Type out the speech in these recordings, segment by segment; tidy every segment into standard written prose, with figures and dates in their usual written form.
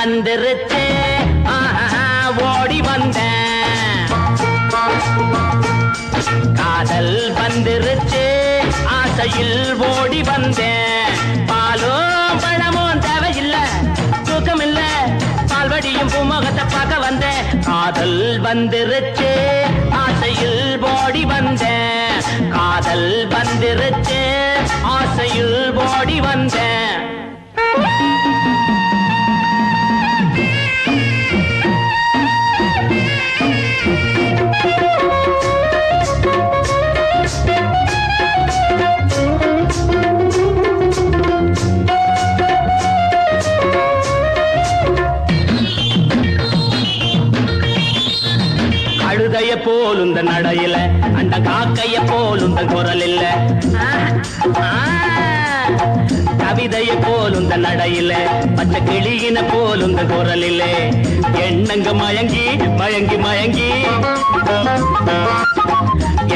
வந்துருச்சு ஓடி வந்தேன். காதல் வந்துருச்சு ஆசையில் ஓடி வந்தேன். பாலும் பழமும் தேவையில்லை, தூக்கம் இல்ல, பால்வடியும் பூமுகத்தை பார்க்க வந்தேன். காதல் வந்துருச்சு ஆசையில் ஓடி வந்தேன். காதல் வந்துருச்சு ஆசையில் ஓடி வந்தேன். கழுதைய போலுந்த நடையில அந்த காக்கைய போலுந்த குரல் இல்ல. கவிதைய போலுந்த நடையில பச்சை கிளியின போலுந்த குரல் இல்ல. எண்ணங்க மயங்கி மயங்கி மயங்கி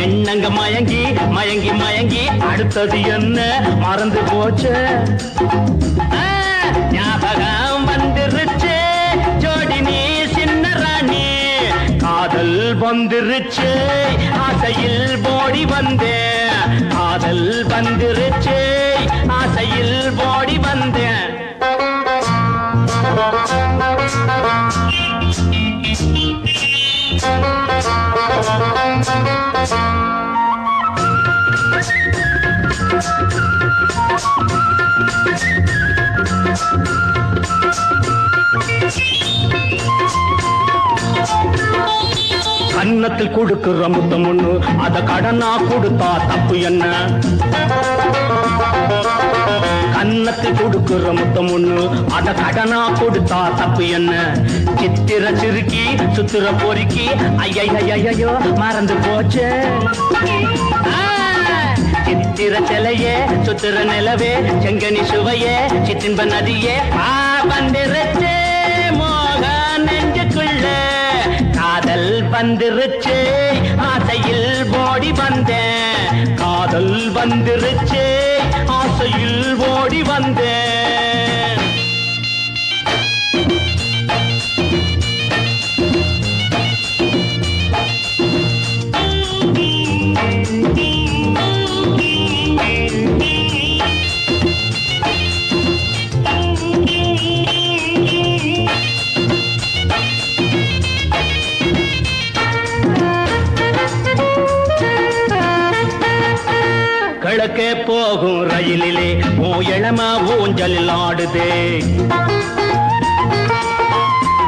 எண்ணங்க மயங்கி மயங்கி மயங்கி அடுத்தது என்ன மறந்து போச்சு. ஞாபகம் வந்துருச்சு ஜோடி நீ சின்ன ராணி. காதல் வந்துருச்சு ஆசையில் ஓடி வந்தேன். காதல் வந்துருச்சு ஆசையில் ஓடி வந்தேன். கன்னத்தில் கொடுக்கிற முத்தம் ஒண்ணு அத கடனா கொடுத்தா தப்பு என்ன. கன்னத்தில் கொடுக்கிற முத்தம் ஒண்ணு அத கடனா கொடுத்தா தப்பு என்ன. சித்திர சிறுக்கி சுத்திர பொறுக்கி ஐயோ மறந்து போச்சு. சித்திர சிலையே சுத்திர நிலவே செங்கனி சுவையே சிற்றின்ப நதியே வந்துருச்சு மோக நெஞ்சுக்குள்ள. காதல் வந்துருச்சு ஆசையில் ஓடி வந்தேன். காதல் வந்துருச்சு ஆசையில் ஓடி வந்தேன். கிழக்கே போகும் ரயிலிலே ஓ இளம ஊஞ்சலில் ஆடுதே.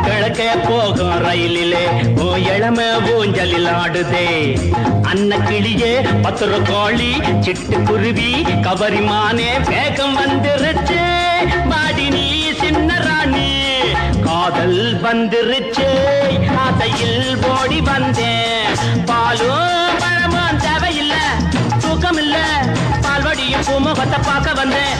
கிழக்கே போகும் ரயிலிலே ஓ இளம ஊஞ்சலில் ஆடுதே. அன்ன கிளியே பத்திர கோழி சிட்டுக்குருவி கவரிமானே வேகம் வந்துருச்சு பாடி நீ சின்ன ராணி. காதல் வந்துருச்சு ஆசையில் ஓடி வந்தேன். பாலும் பழமும் தேவையில்லை, தூக்கம் இல்ல, பால்வடியும் பூமுகத்தை பார்க்க வந்தேன்.